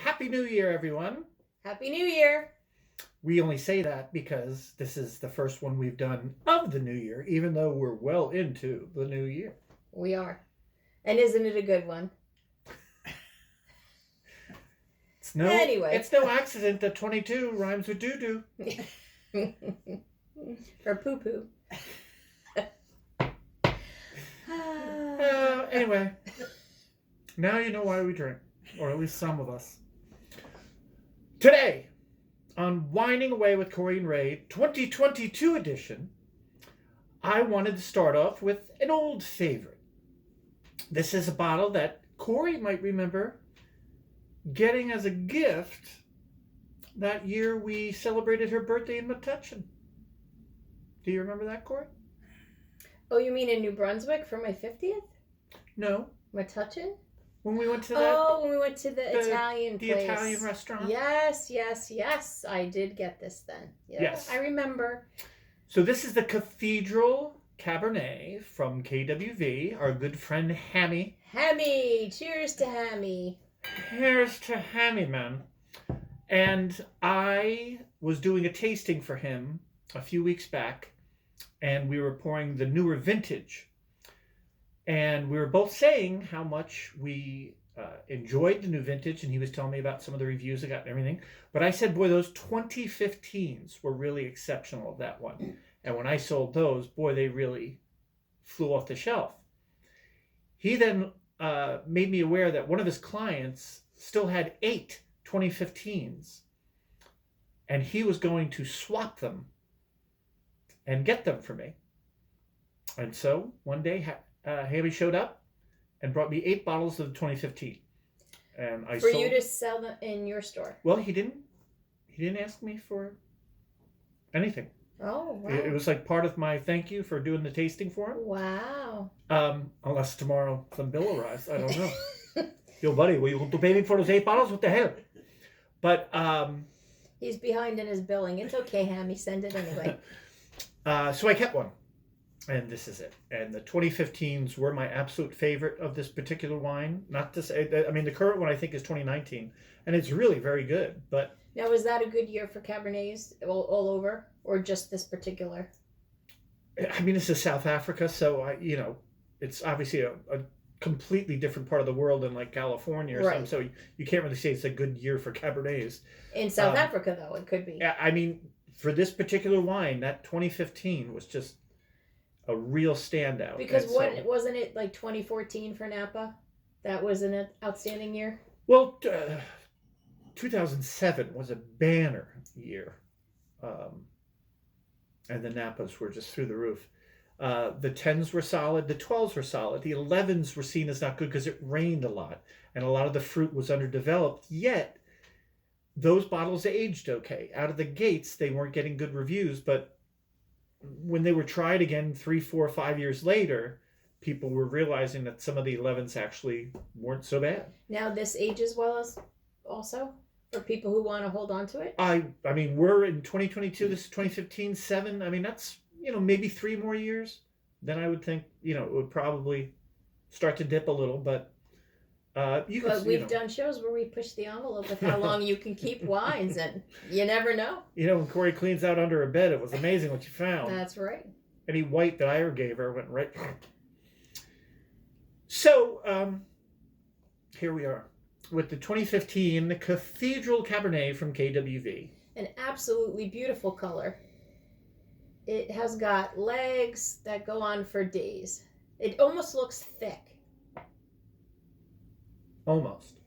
Happy New Year, everyone. Happy New Year. We only say that because this is the first one we've done of the new year, even though we're well into the new year. We are. And isn't it a good one? It's no accident that 22 rhymes with doo-doo. Or poo-poo. Anyway, now you know why we drink, or at least some of us. Today, on Whining Away with Corey and Ray 2022 edition, I wanted to start off with an old favorite. This is a bottle that Corey might remember getting as a gift that year we celebrated her birthday in Metuchen. Do you remember that, Corey? Oh, you mean in New Brunswick for my 50th? No. Metuchen? When we went to that? Oh, when we went to the Italian place. The Italian restaurant? Yes. I did get this then. Yeah, yes. I remember. So this is the Cathedral Cabernet from KWV, our good friend Hammy. Hammy! Cheers to Hammy. Cheers to Hammy, man. And I was doing a tasting for him a few weeks back, and we were pouring the newer vintage. And we were both saying how much we enjoyed the new vintage, and he was telling me about some of the reviews I got and everything. But I said, boy, those 2015s were really exceptional of that one. And when I sold those, boy, they really flew off the shelf. He then made me aware that one of his clients still had 8 2015s, and he was going to swap them and get them for me. And so one day, Hammy showed up and brought me 8 bottles of the 2015. And I sold... you to sell them in your store? Well, he didn't ask me for anything. Oh, wow. It was like part of my thank you for doing the tasting for him. Wow. Unless tomorrow some bill arrives. I don't know. Yo, buddy, were you going to pay me for those 8 bottles? What the hell? But, he's behind in his billing. It's okay, Hammy. Send it anyway. So I kept one. And this is it. And the 2015s were my absolute favorite of this particular wine. Not to say, I mean, the current one I think is 2019. And it's really very good. But now, was that a good year for Cabernets all over? Or just this particular? I mean, this is South Africa. So, it's obviously a completely different part of the world than like California or something. So you can't really say it's a good year for Cabernets. In South Africa, though, it could be. I mean, for this particular wine, that 2015 was just a real standout. Because wasn't it like 2014 for Napa? That was an outstanding year? Well, 2007 was a banner year. And the Napas were just through the roof. The 10s were solid. The 12s were solid. The 11s were seen as not good because it rained a lot. And a lot of the fruit was underdeveloped. Yet, those bottles aged okay. Out of the gates, they weren't getting good reviews. But when they were tried again 3, 4, 5 years later, people were realizing that some of the 11s actually weren't so bad. Now, this ages well as also? For people who want to hold on to it? I mean, we're in 2022. This is 2015, 7. I mean, that's, maybe 3 more years. Then I would think, it would probably start to dip a little. But we've done shows where we push the envelope with how long you can keep wines, and you never know. When Corey cleans out under her bed, it was amazing what you found. That's right. Any white that I gave her went right. So, here we are with the 2015 the Cathedral Cabernet from KWV. An absolutely beautiful color. It has got legs that go on for days. It almost looks thick. Almost.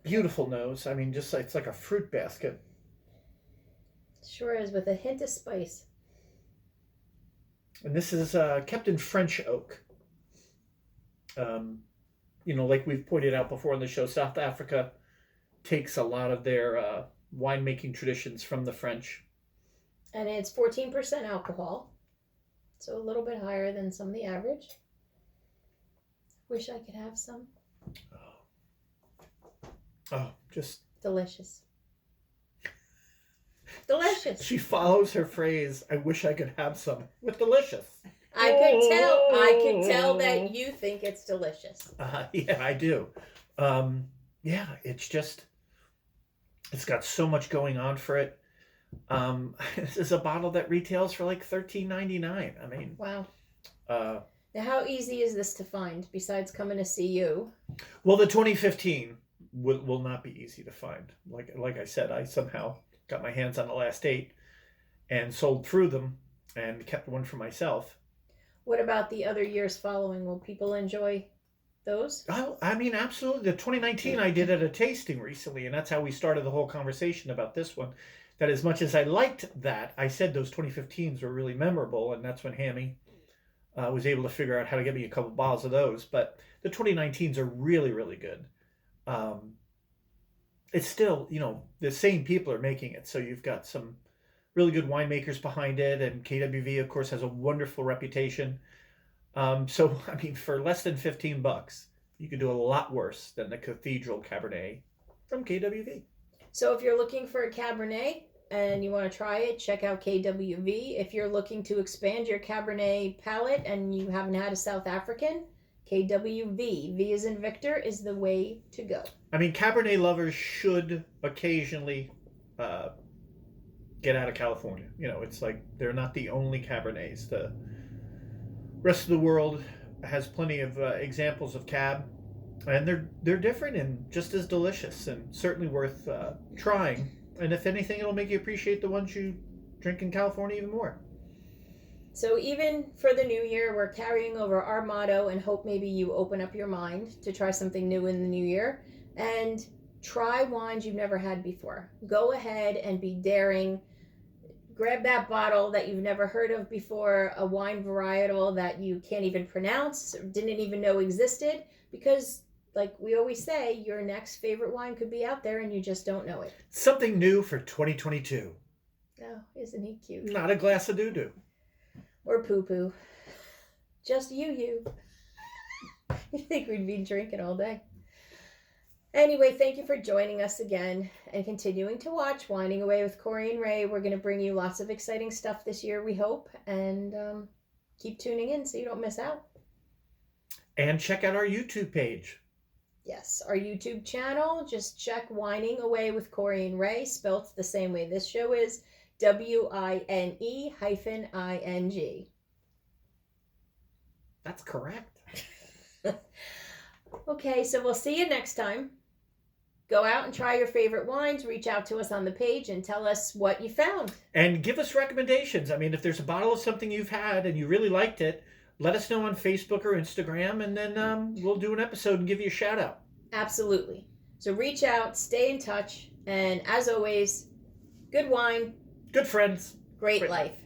Beautiful nose. I mean, just it's like a fruit basket. Sure is, with a hint of spice. And this is kept in French oak. Like we've pointed out before on the show, South Africa takes a lot of their winemaking traditions from the French. And it's 14% alcohol, so a little bit higher than some of the average. Wish I could have some. Oh, just... delicious. Delicious. She follows her phrase, I wish I could have some, with delicious. I could tell that you think it's delicious. Yeah, I do. Yeah, it's got so much going on for it. This is a bottle that retails for like $13.99. I mean, wow. Uh, Now, how easy is this to find besides coming to see you? well, the 2015 will not be easy to find. Like I said, I somehow got my hands on the last 8 and sold through them and kept one for myself. What about the other years following? Will people enjoy those? Oh, I mean, absolutely. The 2019 I did at a tasting recently, and that's how we started the whole conversation about this one. That as much as I liked that, I said those 2015s were really memorable, and that's when Hammy was able to figure out how to get me a couple bottles of those. But the 2019s are really, really good. It's still, the same people are making it, so you've got some really good winemakers behind it, and KWV, of course, has a wonderful reputation. So, I mean, for less than $15, you could do a lot worse than the Cathedral Cabernet from KWV. So if you're looking for a Cabernet and you want to try it, check out KWV. If you're looking to expand your Cabernet palate and you haven't had a South African, KWV, V as in Victor, is the way to go. I mean, Cabernet lovers should occasionally get out of California. It's like they're not the only Cabernets. The rest of the world has plenty of examples of Cab, and they're different and just as delicious, and certainly worth trying. And if anything, it'll make you appreciate the ones you drink in California even more. So even for the new year, we're carrying over our motto and hope maybe you open up your mind to try something new in the new year and try wines you've never had before. Go ahead and be daring. Grab that bottle that you've never heard of before, a wine varietal that you can't even pronounce, didn't even know existed, because like we always say, your next favorite wine could be out there and you just don't know it. Something new for 2022. Oh, isn't he cute? Not a glass of doo-doo. Or poo-poo. Just you. You think we'd be drinking all day. Anyway, thank you for joining us again and continuing to watch Whining Away with Corey and Ray. We're going to bring you lots of exciting stuff this year, we hope, and keep tuning in so you don't miss out. And check out our YouTube page. Yes, our YouTube channel. Just check Whining Away with Corey and Ray, spelt the same way this show is, WINE-ING. That's correct. Okay, so we'll see you next time. Go out and try your favorite wines. Reach out to us on the page and tell us what you found. And give us recommendations. I mean, if there's a bottle of something you've had and you really liked it, let us know on Facebook or Instagram, and then we'll do an episode and give you a shout out. Absolutely. So reach out, stay in touch, and as always, good wine. Good friends. Great life.